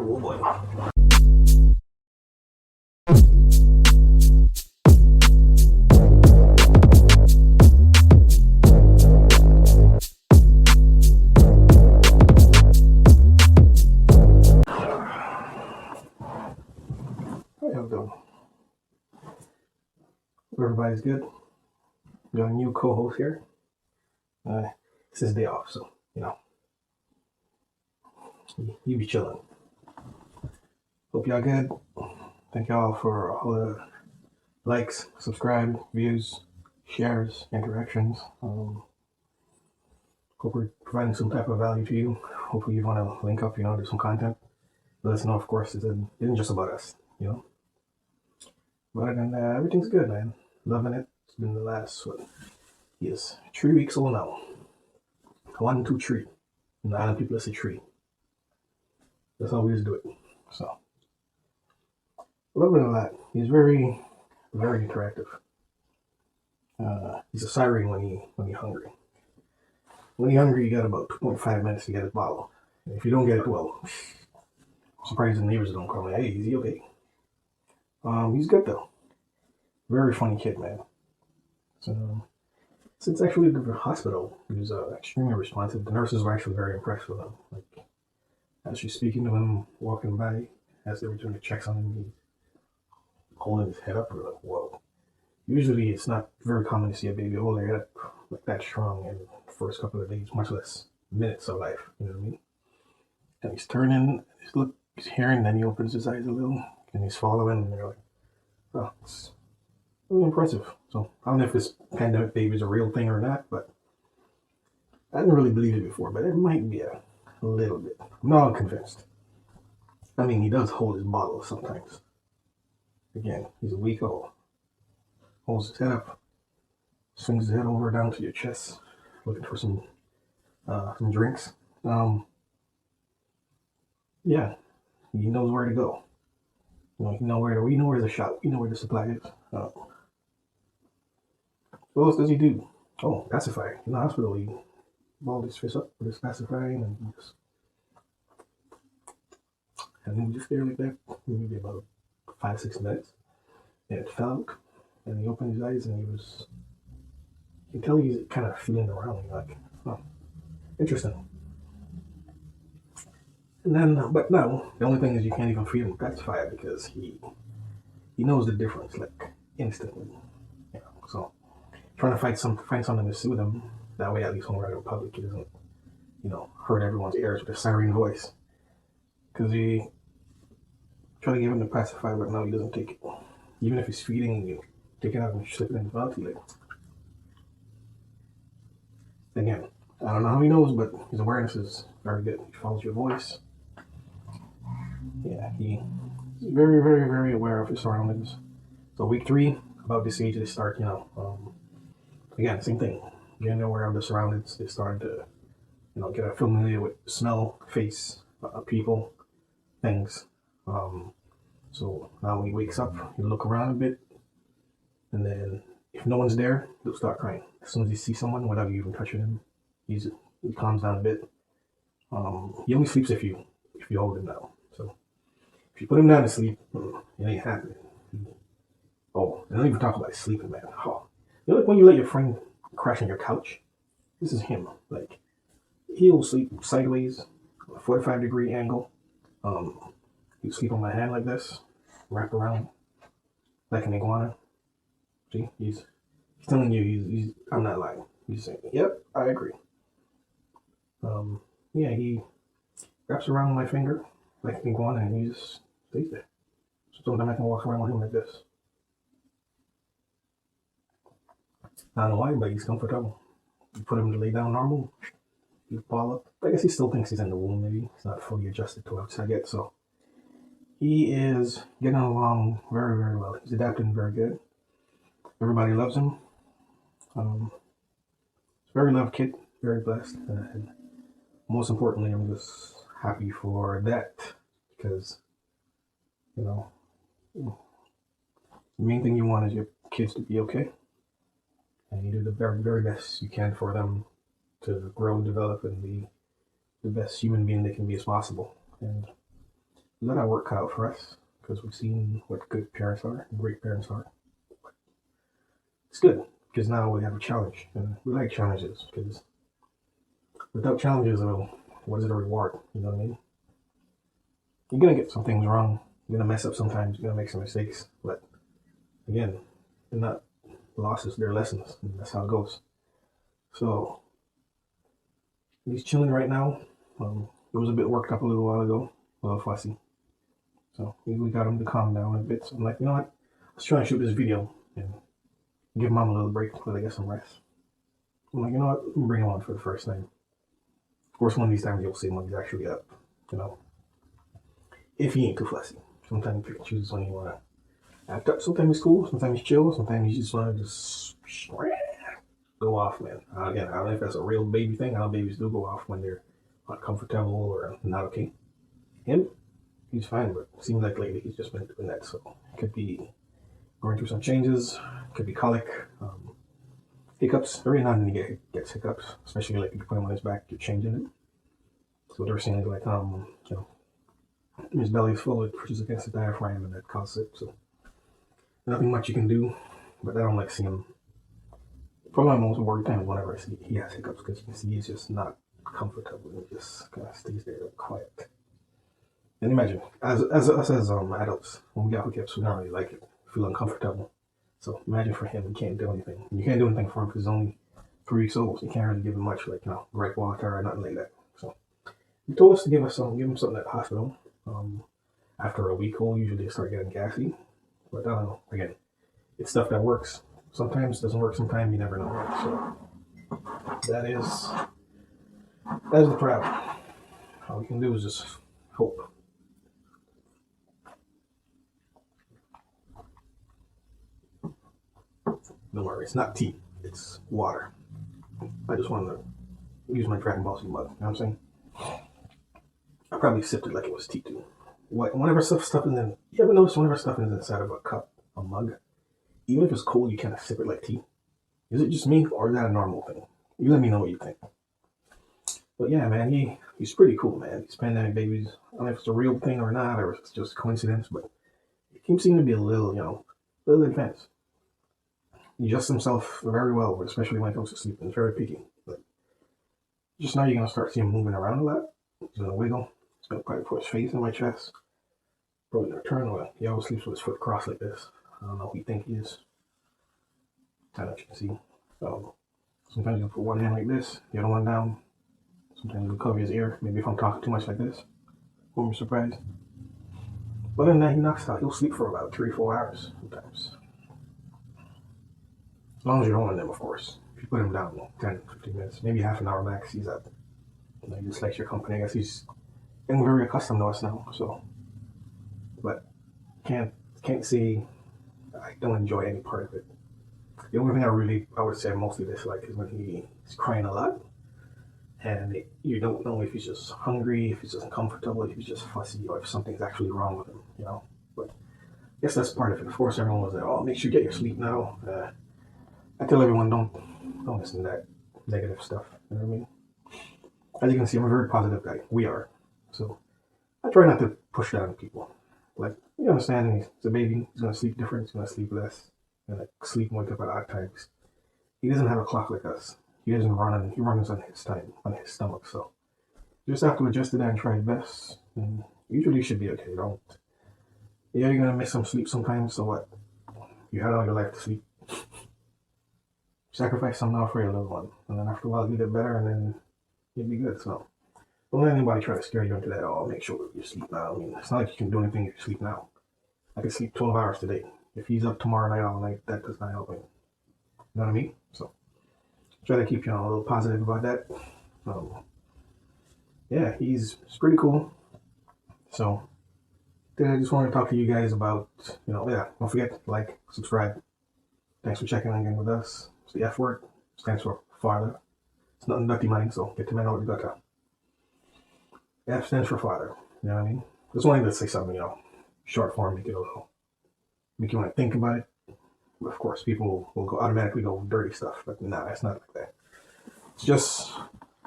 Oh boy. How y'all doing? Everybody's good. Got a new co-host here. It's his day off, so you be chilling. Hope y'all good. Thank y'all for all the likes, subscribe, views, shares, interactions. Hope we're providing some type of value to you. Hopefully you want to link up, do some content. Let us know, of course, it isn't just about us. But other than that, everything's good, man. Loving it. It's been the last, yes, 3 weeks old now. 1, 2, 3. In the island people say 3. That's how we used to do it. So, loving it a lot. He's very, very interactive. He's a siren when he's hungry. When he's hungry, you got about 2.5 minutes to get his bottle. And if you don't get it, well, I'm surprised the neighbors don't call me. Hey, is he okay? He's good though. Very funny kid, man. So, since actually the hospital, he was extremely responsive. The nurses were actually very impressed with him. Like, as she's speaking to him, walking by, as they were doing the checks on him, he's holding his head up. We're like, whoa. Usually, it's not very common to see a baby hold their head up like that strong in the first couple of days, much less minutes of life. You know what I mean? And he's turning, he's hearing, then he opens his eyes a little, and he's following, and they're like, oh, it's really impressive. So I don't know if this pandemic baby is a real thing or not, but I didn't really believe it before, but it might be a little bit. I'm not convinced. I mean, he does hold his bottle sometimes. Again, he's a week old. Holds his head up, swings his head over down to your chest, looking for some drinks. Yeah, he knows where to go. We know where the shop, we know where the supply is. What else does he do? Oh, pacifying. In the hospital, he balled his fist up with his pacifying and he just there like that, maybe about 5-6 minutes. And it fell out, and he opened his eyes, and you can tell he's kind of feeling around, like, oh, interesting. And then, but no, the only thing is you can't even feed him pacifier because he knows the difference, like, instantly. So trying to find something to soothe him. That way, at least when we're out in public, he doesn't, hurt everyone's ears with a siren voice. Because he try to give him the pacifier, but no, he doesn't take it. Even if he's feeding, you take it out and slip it in his mouth. He like, again, I don't know how he knows, but his awareness is very good. He follows your voice. Yeah, he's very, very, very aware of his surroundings. So week 3, about this age, they start, again, same thing. Getting aware of the surroundings. They start to, get familiar with smell, face, people, things. So now when he wakes up, he'll look around a bit, and then if no one's there, he'll start crying. As soon as he sees someone, without you even touching him, he calms down a bit. He only sleeps if you hold him down. So if you put him down to sleep, it ain't happening. Oh, and don't even talk about sleeping, man. Oh, like when you let your friend crash on your couch? This is him. Like, he'll sleep sideways, 45-degree angle. He'll sleep on my hand like this, wrap around like an iguana. See, he's telling you I'm not lying. He's saying, yep, I agree. Yeah, he wraps around my finger like an iguana, and he just stays there. So sometimes I can walk around with him like this. I don't know why, but he's comfortable. You put him to lay down normal, he fall up. I guess he still thinks he's in the womb, maybe. He's not fully adjusted to outside yet, so he is getting along very, very well. He's adapting very good. Everybody loves him. He's a very loved kid, very blessed. And most importantly, I'm just happy for that because, the main thing you want is your kids to be okay. And you do the very, very best you can for them to grow, develop, and be the best human being they can be as possible. And let our work cut out for us because we've seen what good parents are, great parents are. It's good because now we have a challenge, and we like challenges because without challenges, well, what is it a reward? You know what I mean? You're gonna get some things wrong. You're gonna mess up sometimes. You're gonna make some mistakes, but again, they're not losses; they're lessons, and that's how it goes. So he's chilling right now. He was a bit worked up a little while ago, a little fussy. So we got him to calm down a bit. So I'm like, you know what? Let's try and shoot this video and give mom a little break, let her get some rest. I'm like, you know what? Bring him on for the first time. Of course, one of these times you'll see him when he's actually up. You know, if he ain't too fussy. Sometimes you pick and choose when you wanna act up. Sometimes he's cool. Sometimes he's chill. Sometimes you just wanna just go off, man. Again, I don't know if that's a real baby thing. I know babies do go off when they're not comfortable or not okay. Him, he's fine, but it seems like lately he's just been doing that. So it could be going through some changes, could be colic, hiccups. Every now and then he gets hiccups, especially like if you put him on his back, you're changing it. So they're saying like, you know, his belly's full, it pushes against the diaphragm and that causes it. So nothing much you can do, but I don't like seeing him. Probably my most worried time is whenever I see he has hiccups because you can see he's just not comfortable and he just kind of stays there quiet. And imagine, as us as adults, when we got hiccups, we don't really like it, feel uncomfortable. So imagine for him, you can't do anything. You can't do anything for him because he's only 3 weeks old. So you can't really give him much, like, you know, gripe water or nothing like that. So he told us to give him something at the hospital. After a week old, usually they start getting gassy. But I don't know. Again, it's stuff that works. Sometimes it doesn't work. Sometimes you never know. So that is the problem. All we can do is just hope. Don't worry, it's not tea. It's water. I just wanted to use my Dragon Ball Z mug. You know what I'm saying? I probably sipped it like it was tea too. Whenever stuff is in, you ever notice whenever stuff is inside of a cup, a mug, even if it's cold, you kind of sip it like tea? Is it just me, or is that a normal thing? You let me know what you think. But yeah, man, he's pretty cool, man. These pandemic babies, I don't know if it's a real thing or not, or if it's just a coincidence, but he seems to be a little, a little advanced. He adjusts himself very well, especially when it comes to sleeping. He's very picky. But just now you're going to start seeing him moving around a lot. He's going to wiggle. He's going to probably put his face in my chest. Probably going to turn away. He always sleeps with his foot crossed like this. I don't know who you think he is. I don't know if you can see. Sometimes he'll put one hand like this, the other one down. Sometimes he'll cover his ear. Maybe if I'm talking too much like this. Won't be surprised. But other than that, he knocks out. He'll sleep for about 3-4 hours sometimes. As long as you don't want them, of course. If you put him down 10-15 minutes, maybe half an hour max, he's up. He just likes your company. I guess he's getting very accustomed to us now. So, but can't say I don't enjoy any part of it. The only thing I would say mostly dislike is when he's crying a lot, and you don't know if he's just hungry, if he's just uncomfortable, if he's just fussy, or if something's actually wrong with him. But I guess that's part of it. Of course, everyone was like, "Oh, make sure you get your sleep now." I tell everyone don't listen to that negative stuff. You know what I mean? As you can see, I'm a very positive guy. We are. So I try not to push that on people. Like, you understand, he's a baby. He's gonna sleep different. He's gonna sleep less. He's gonna sleep and wake up at odd times. He doesn't have a clock like us. He doesn't run. He runs on his time, on his stomach. So you just have to adjust to that and try your best. And usually you should be okay. Yeah, you're gonna miss some sleep sometimes. So what? You had all your life to sleep. Sacrifice some now for your little one, and then after a while you get better, and then you'll be good. So don't let anybody try to scare you into that. Oh, make sure you sleep now. I mean, it's not like you can do anything if you sleep now. I can sleep 12 hours today. If he's up tomorrow night all night, that does not help me. You know what I mean? So try to keep you a little positive about that. Yeah, he's pretty cool. So then I just wanted to talk to you guys about, don't forget to like, subscribe. Thanks for checking in again with us. It's the F word. Stands for father. It's not dirty money, so get to man what you got to. F stands for father. You know what I mean? Just wanted to say something, short form, make you want to think about it. But of course, people will automatically go dirty stuff, but nah, it's not like that. It's just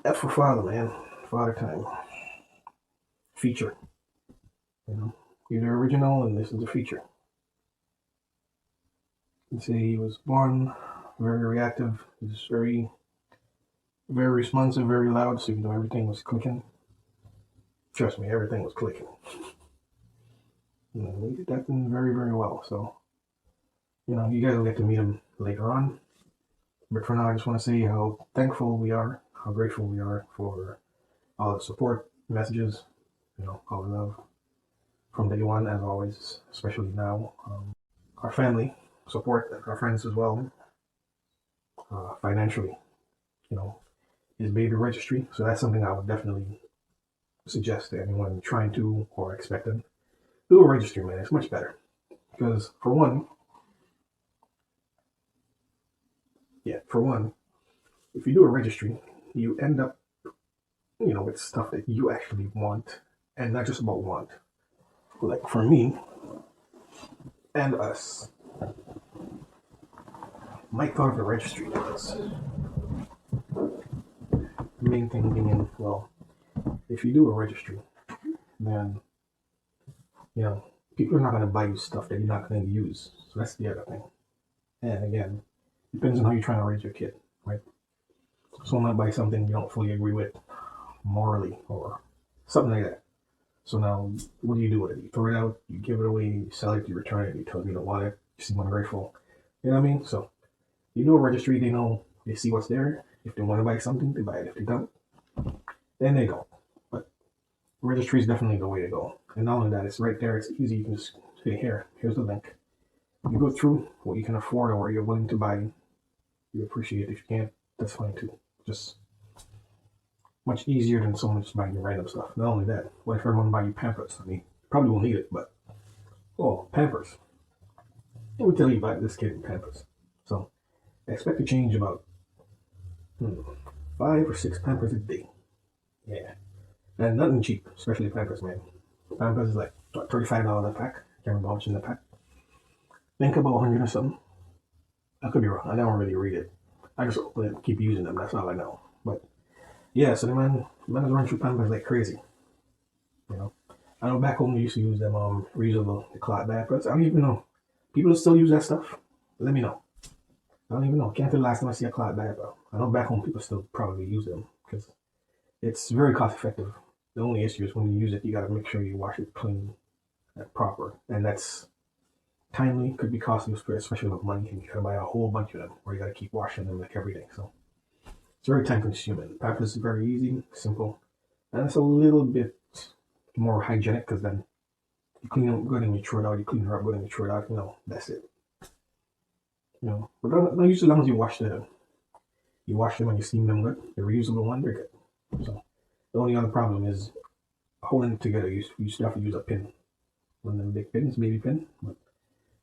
F for father, man. Father time. Feature. You know, either original and this is the feature. You see, he was born very reactive. He's very, very responsive, very loud. So even though everything was clicking, trust me, everything was clicking. He did that thing very, very well. So you guys will get to meet him later on. But for now, I just want to say how thankful we are, how grateful we are for all the support messages, all the love from day one, as always, especially now. Our family support, our friends as well, financially, you know, is baby registry. So that's something I would definitely suggest to anyone trying to or expecting. Do a registry, man. It's much better. Because for one, if you do a registry, you end up, with stuff that you actually want and not just about want. Like for me and us, Mike thought of the registry as the main thing being, well, if you do a registry, then, people are not going to buy you stuff that you're not going to use. So that's the other thing. And again, depends on how you're trying to raise your kid, right? So not buy something you don't fully agree with morally or something like that. So now, what do you do with it? You throw it out, you give it away, you sell it, you return it, you tell them you don't want it, you seem ungrateful. You know what I mean? So you do a registry, they see what's there. If they want to buy something, they buy it. If they don't, then they don't. But registry is definitely the way to go. And not only that, it's right there, it's easy. You can just say, here's the link. You go through what you can afford or what you're willing to buy. You appreciate it. If you can't, that's fine too. Just much easier than someone just buying you random stuff. Not only that, what if everyone buy you Pampers? I mean, probably won't need it, but Pampers. Let me tell you about this kid in Pampers. So I expect to change about 5 or 6 Pampers a day. Yeah, and nothing cheap, especially Pampers, man. Pampers is like what, $35 a pack. Can't remember how much in the pack. Think about 100 or something. I could be wrong. I don't really read it. I just keep using them. That's all I know. But yeah, so the man is running through Pampers like crazy. You know, I know back home they used to use them reusable the cloth diapers. I don't even know. People still use that stuff. Let me know. I don't even know. Can't tell the last time I see a cloth diaper. I know back home people still probably use them because it's very cost effective. The only issue is when you use it, you got to make sure you wash it clean and proper, and that's timely. Could be costly, especially with money, and you got to buy a whole bunch of them, or you got to keep washing them like every day. So it's very time consuming. Pampers is very easy, simple, and it's a little bit more hygienic because then you clean them good and you throw it out. You clean her up good and you throw it out. That's it. But not usually as long as you wash them and you steam them good. The reusable one, they're good. So the only other problem is holding it together. You still have to use a pin. One of them big pins, baby pin. But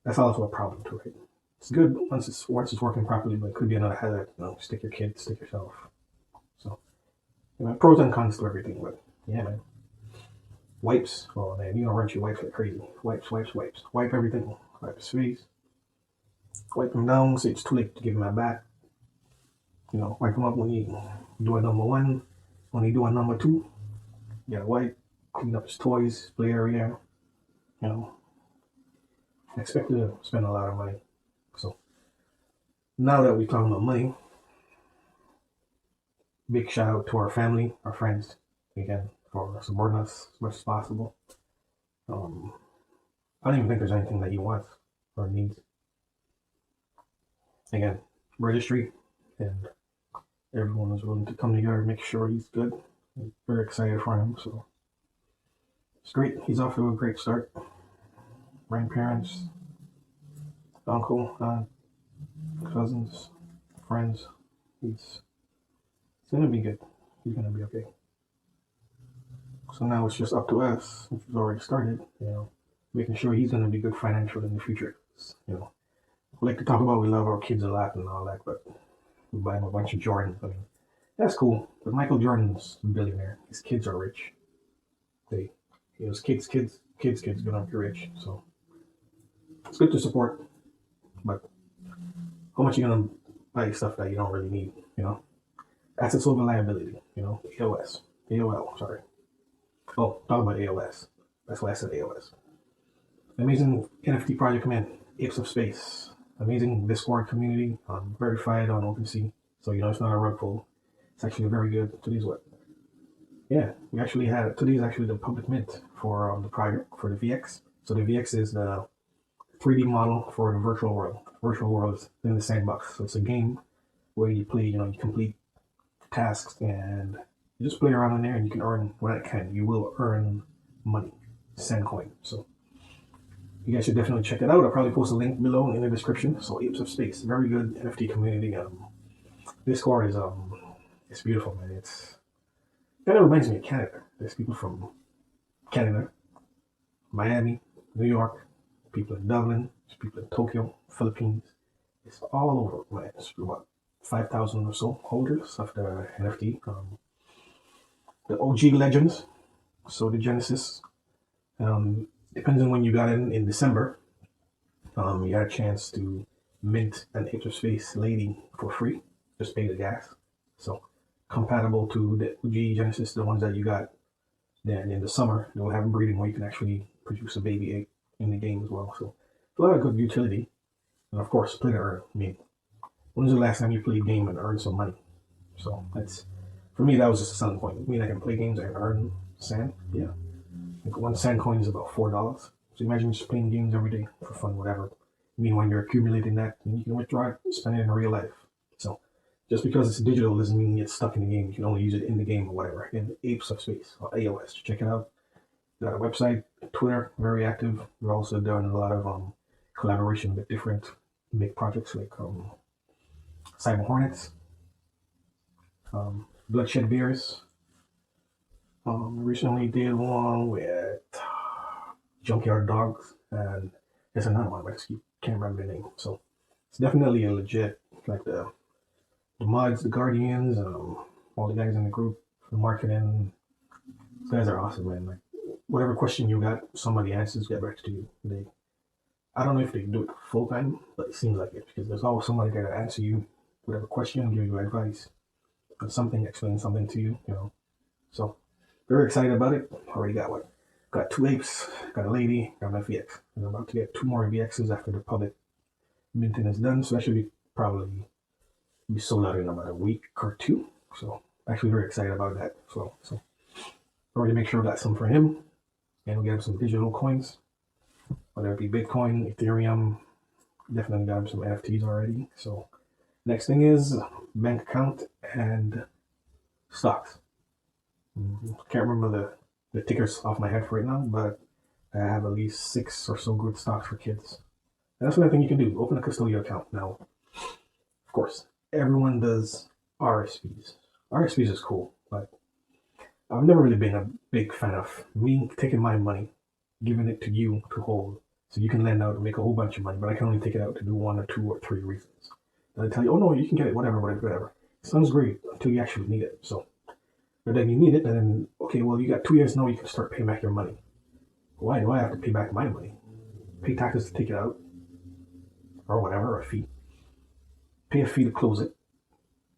that's also a problem too, right? It's good once it's working properly, but it could be another hazard. Stick your kid, stick yourself. So pros and cons to everything. But yeah, man. Wipes. Oh man, you gonna run your wipes like crazy. Wipes. Wipe everything. Wipe his face. Wipe him down. Say it's too late to give him a bath. Wipe him up when you do a number one. When you do a number two, you gotta wipe, clean up his toys, play area. I expect to spend a lot of money. So now that we're talking about money, big shout out to our family, our friends, again, for supporting us as much as possible. I don't even think there's anything that he wants or needs. Again, registry, and everyone was willing to come together and make sure he's good. I'm very excited for him, so it's great. He's off to a great start. Grandparents, uncle, aunt, cousins, friends. It's gonna be good. He's gonna be okay. So now it's just up to us, which has already started, making sure he's gonna be good financially in the future. We like to talk about we love our kids a lot and all that, but we buy him a bunch of Jordans. I mean, that's cool. But Michael Jordan's a billionaire. His kids are rich. His kids gonna be rich. So it's good to support, but how much are you gonna buy stuff that you don't really need? Assets over liability. AOS, AOL. Sorry. Oh, talk about AOS. That's why I said AOS. Amazing NFT project, man. Apes of Space. Amazing Discord community. Verified on OpenSea. So, it's not a rug pull. It's actually very good. Today's what? Yeah, we actually had, today's actually the public mint for the project, for the VX. So the VX is the 3D model for the virtual world. Virtual world is in the sandbox. So it's a game where you play, you complete tasks and you just play around in there and you can earn what I can. You will earn money, Sandcoin. So you guys should definitely check it out. I'll probably post a link below in the description. So Apes of Space, very good NFT community. Discord is it's beautiful, man. It kind of reminds me of Canada. There's people from Canada, Miami, New York, people in Dublin, there's people in Tokyo, Philippines. It's all over, man. It's about 5,000 or so holders of the NFT. The OG legends, so the Genesis. Depends on when you got in December. You got a chance to mint an Apes of Space lady for free. Just pay the gas. So compatible to the OG Genesis, the ones that you got. Then in the summer, they'll have breeding where you can actually produce a baby ape in the game as well. So a lot of good utility. And of course, play to earn. I mean, when's the last time you played a game and earned some money? So that's, for me, that was just a selling point. I mean, I can play games and earn sand. Yeah. Like one sand coin is about $4. So imagine just playing games every day for fun, whatever. I mean, when you're accumulating that, you can withdraw it, spend it in real life. So just because it's digital doesn't mean it's stuck in the game. You can only use it in the game or whatever. In Apes of Space, or AOS. Check it out. Got a website, Twitter, very active. We're also doing a lot of collaboration with different big projects like Cyber Hornets, Bloodshed Beers. Recently did one with Junkyard Dogs, and there's another one, but I just can't remember the name. So it's definitely a legit, like the mods, the Guardians, all the guys in the group, the marketing. These guys are awesome, man. Like whatever question you got, somebody answers, get back to you. I don't know if they do it full time, but it seems like it because there's always somebody there to answer you whatever question, give you advice, or something, explain something to you. So very excited about it. Already got what? Got 2 apes, got a lady, got my VX. I'm about to get 2 more VXs after the public minting is done. So that should probably be sold out in about a week or 2. So actually very excited about that. So already make sure I got some for him. And we'll get him some digital coins. Whether it be Bitcoin, Ethereum, definitely got him some NFTs already. So next thing is bank account and stocks. Can't remember the tickers off my head for right now, but I have at least 6 or so good stocks for kids. And that's another thing you can do. Open a custodial account. Now, of course, everyone does RSPs. RSPs is cool, but I've never really been a big fan of me taking my money, giving it to you to hold, so you can lend out and make a whole bunch of money, but I can only take it out to do 1 or 2 or 3 reasons. And I tell you, oh no, you can get it, whatever. It sounds great until you actually need it. So, but then you need it, and then, okay, well, you got 2 years now, you can start paying back your money. Why do I have to pay back my money? Pay taxes to take it out, or whatever, a fee. Pay a fee to close it,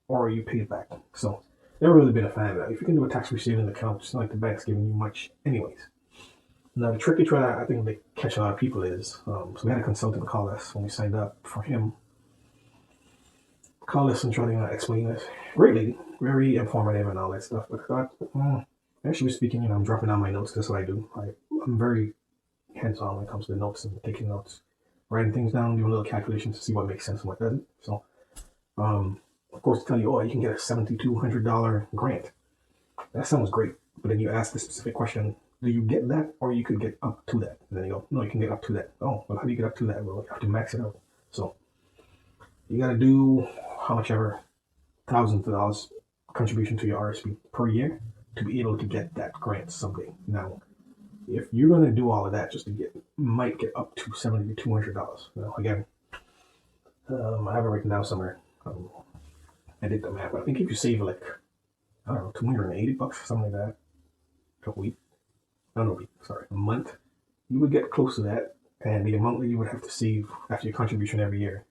or you pay it back. So, never really been a fan of that. If you can do a tax-free savings account, it's not like the bank's giving you much anyways. Now, the tricky try I think they catch a lot of people is, so we had a consultant call us when we signed up for him. Call us and try to explain this. Great lady, very informative and all that stuff. But I thought, actually speaking, I'm dropping down my notes. That's what I do. I'm very hands-on when it comes to the notes and taking notes, writing things down, doing little calculations to see what makes sense and what doesn't. So, of course, to tell you, you can get a $7,200 grant. That sounds great. But then you ask the specific question, do you get that, or you could get up to that? And then you go, no, you can get up to that. Oh, well, how do you get up to that? Well, you have to max it out. So you got to do how much ever thousands of dollars contribution to your RSP per year to be able to get that grant someday. Now, if you're going to do all of that just to might get up to $70 to $200. Now, again, I have it written down somewhere. I did the math, but I think if you save like, I don't know, $280, something like that, a month, you would get close to that. And the amount that you would have to save after your contribution every year,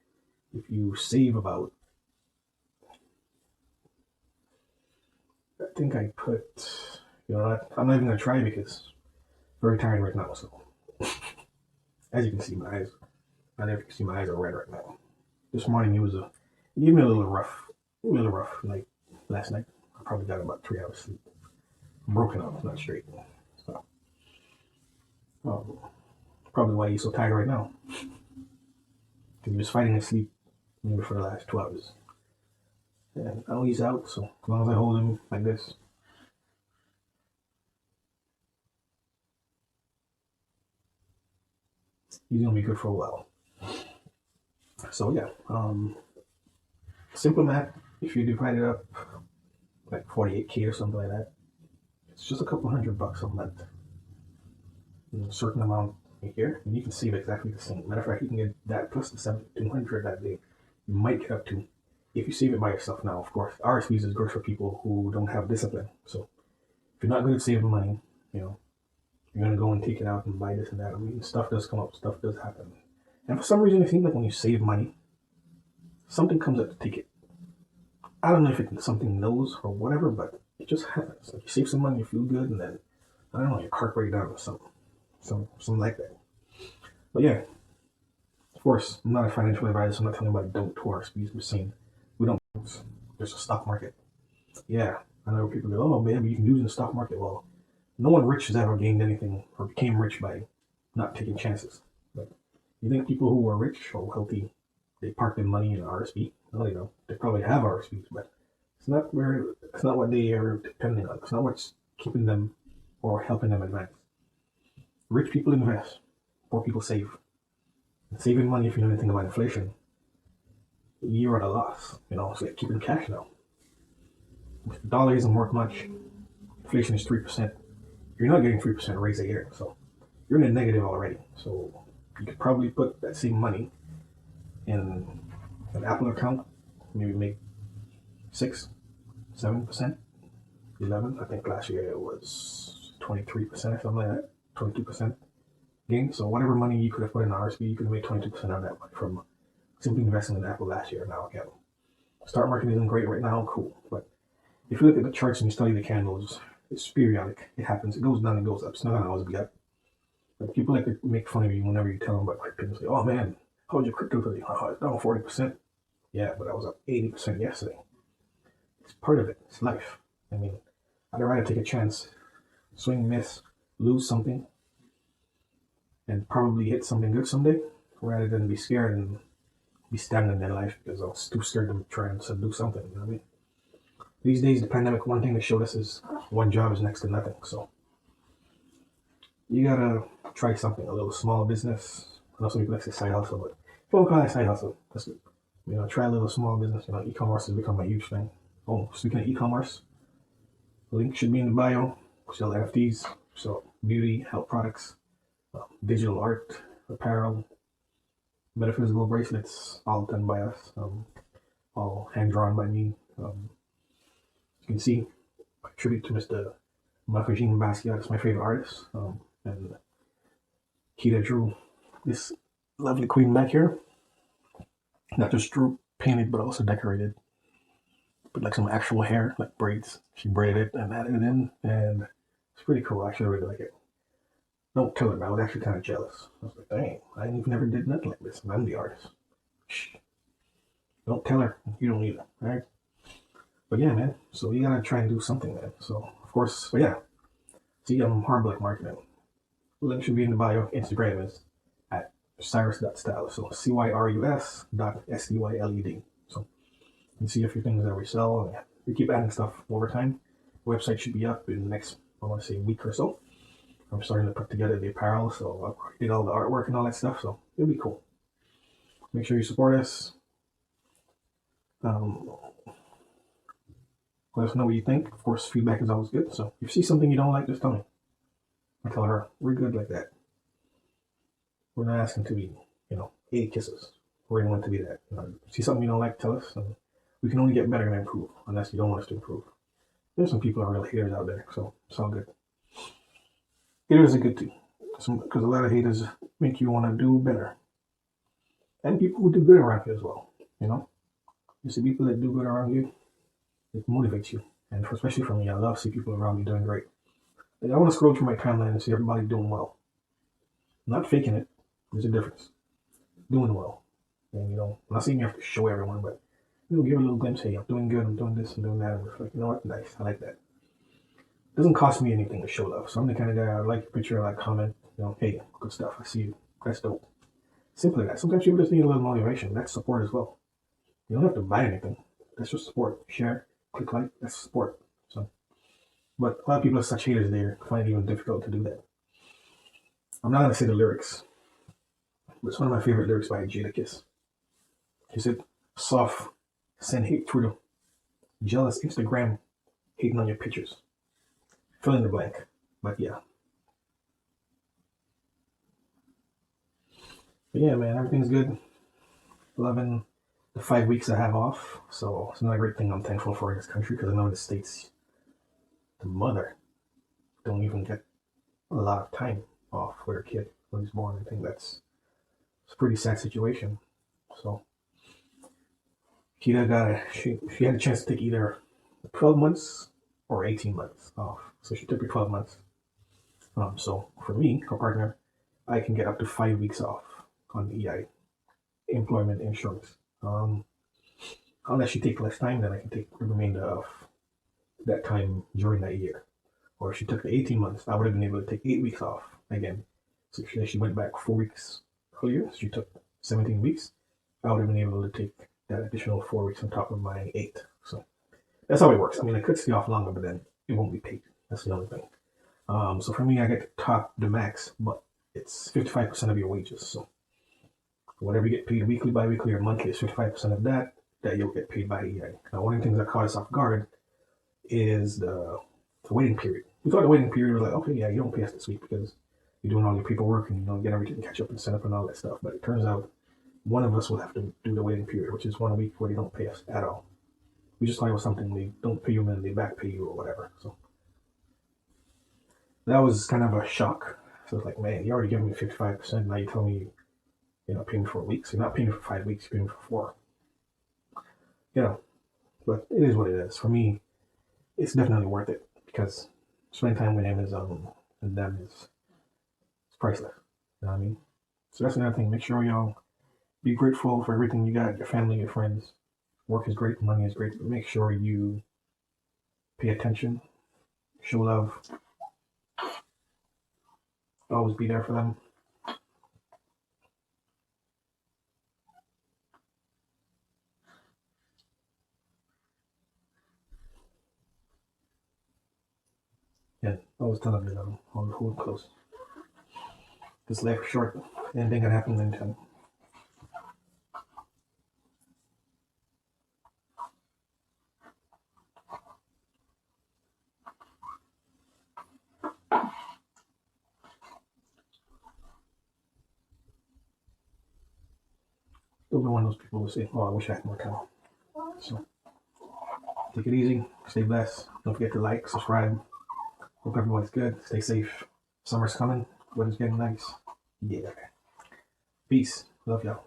if you save about, I think I put, I'm not even going to try because Very tired right now. So as you can see, my eyes. I don't know if you can see my eyes are red right now. This morning it gave me a little rough night last night. I probably got about 3 hours sleep. Broken up, not straight. So um, probably why he's so tired right now. He was fighting his sleep maybe for the last 2 hours. And now he's out, so as long as I hold him like this, he's gonna be good for a while. So yeah, simple math. If you divide it up like 48K or something like that, it's just a couple $100 a month. A certain amount a year, and you can save exactly the same. Matter of fact, you can get that plus the 7,200 that they might get up to if you save it by yourself. Now, of course, RSPs is good for people who don't have discipline. So if you're not good at saving money, you know, you're gonna go and take it out and buy this and that. I mean, stuff does come up, stuff does happen. And for some reason, it seems like when you save money, something comes up to take it. I don't know if it's something knows or whatever, but it just happens. Like you save some money, you feel good, and then I don't know, your car breaks down or something like that. But yeah, of course, I'm not a financial advisor. I'm not telling anybody don't to RSPs. We're saying we don't. There's a stock market. Yeah, I know people go, oh man, but you can do it in the stock market. Well, no one rich has ever gained anything or became rich by not taking chances. But you think people who are rich or healthy, they park their money in an RSP? No, they don't. They probably have RSPs, but it's not what they are depending on. It's not what's keeping them or helping them advance. Rich people invest, poor people save. And saving money, if you know anything about inflation, you're at a loss. You know, it's like keeping cash now. If the dollar isn't worth much, inflation is 3%. You're not getting 3% raise a year, so you're in the negative already. So you could probably put that same money in an Apple account, maybe make 6, 7%, 11. I think last year it was 23% or something like that, 22% gain. So whatever money you could have put in RSP, you could have made 22% of that money from simply investing in Apple last year. Now again, stock market isn't great right now, cool. But if you look at the charts and you study the candles, it's periodic. It happens. It goes down and goes up. It's not gonna always be up. But people like to make fun of you whenever you tell them about crypto. They say, "Oh man, how was your crypto today? Oh, it's down 40%." Yeah, but I was up 80% yesterday. It's part of it. It's life. I mean, I'd rather take a chance, swing, miss, lose something, and probably hit something good someday, rather than be scared and be stagnant in life because I was too scared to try and do something. You know what I mean? These days, the pandemic, one thing that showed us is one job is next to nothing. So you gotta try something, a little small business. I know some people like to say side hustle, but if you don't call it side hustle, that's good. You know, try a little small business. You know, e-commerce has become a huge thing. Oh, speaking of e-commerce, the link should be in the bio. Sell NFTs, sell beauty, health products, digital art, apparel, metaphysical bracelets, all done by us, all hand drawn by me. You can see a tribute to Mr. Mafajin Basquiat. It's my favorite artist, and Kita drew this lovely queen back here. Not just drew painted, but also decorated. Put like some actual hair, like braids. She braided it and added it in, and it's pretty cool. I actually really like it. Don't tell her, but I was actually kind of jealous. I was like, dang, I never did nothing like this. And I'm the artist. Shh. Don't tell her. You don't either. All right? But yeah, man. So you gotta try and do something, man. So, of course, but yeah. See, I'm Hardblock Marketing. Link should be in the bio. Instagram is at cyrus.style. So cyrus.styled. So you can see a few things that we sell. And we keep adding stuff over time. The website should be up in the next, I want to say, week or so. I'm starting to put together the apparel, so I did all the artwork and all that stuff, so it'll be cool. Make sure you support us. Let us know what you think. Of course, feedback is always good, so if you see something you don't like, just tell me. I tell her, we're good like that. We're not asking to be, 8 kisses. We're going to be that. See something you don't like, tell us, and we can only get better and improve, unless you don't want us to improve. There's some people who are real haters out there, so it's all good. Haters are good too, because a lot of haters make you want to do better. And people who do good around you as well, You see people that do good around you, it motivates you. And especially for me, I love to see people around me doing great. Like, I want to scroll through my timeline and see everybody doing well. Not faking it. There's a difference. Doing well. And, I'm not saying you have to show everyone, but, give a little glimpse. Hey, I'm doing good. I'm doing this. I'm doing that. And it's like, you know what? Nice. I like that. It doesn't cost me anything to show love. So I'm the kind of guy, I like your picture, I like comment, hey, good stuff. I see you. That's dope. Simple as that. Sometimes people just need a little motivation. That's support as well. You don't have to buy anything. That's just support. Share, click like, that's support. So, but a lot of people are such haters there, find it even difficult to do that. I'm not gonna say the lyrics, but it's one of my favorite lyrics by Jadakiss. He said, "Soft, send hate through the jealous Instagram, hating on your pictures." Fill in the blank. But yeah. But yeah, man, everything's good. Loving the 5 weeks I have off. So it's another great thing I'm thankful for in this country, because I know in the States, the mother don't even get a lot of time off with her kid when he's born. I think it's a pretty sad situation. So Kita she had a chance to take either 12 months or 18 months off. So she took her 12 months. So for me, her partner, I can get up to 5 weeks off on EI, employment insurance. Unless she takes less time, then I can take the remainder of that time during that year. Or if she took the 18 months, I would have been able to take 8 weeks off again. So if she went back 4 weeks earlier, she took 17 weeks, I would have been able to take that additional 4 weeks on top of my 8. So that's how it works. I mean, I could stay off longer, but then it won't be paid. That's the only thing. So for me, I get to top the max, but it's 55% of your wages. So whatever you get paid weekly, bi-weekly, or monthly is 55% of that you'll get paid by EI. Now, one of the things that caught us off guard is the waiting period. We thought the waiting period was like, okay, yeah, you don't pay us this week because you're doing all your paperwork and get everything, catch up and set up and all that stuff. But it turns out one of us will have to do the waiting period, which is 1 week where they don't pay us at all. We just thought it was something they don't pay you and then they back pay you or whatever. So that was kind of a shock. So it's like, man, you already giving me 55%. Now you tell me you're not paying me for a week. So you're not paying me for 5 weeks, you're paying me for 4. But it is what it is. For me, it's definitely worth it because spending time with him and them is priceless. You know what I mean? So that's another thing. Make sure y'all be grateful for everything you got, your family, your friends. Work is great, money is great, but make sure you pay attention, show love, always be there for them. Yeah, always tell them, hold close. This life is short. Anything can happen anytime. Don't be one of those people who say, "Oh, I wish I had more time." So take it easy, stay blessed. Don't forget to like, subscribe. Hope everyone's good. Stay safe. Summer's coming. Weather's getting nice. Yeah. Peace. Love y'all.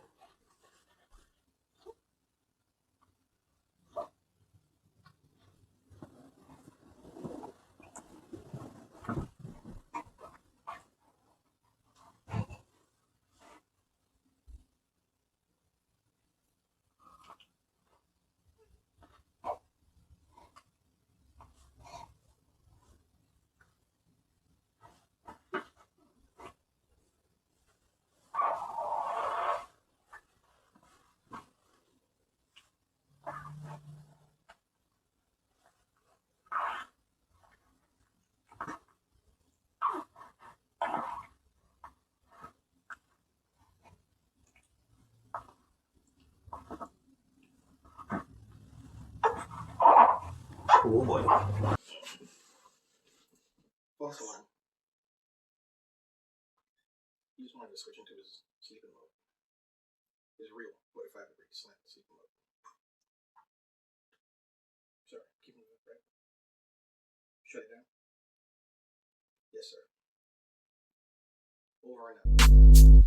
Oh boy. Also, he just wanted to switch into his sleeping mode. His real 45-degree slant sleeping mode. Sorry, keep moving, right? Shut it down. Yes, sir. Over and out.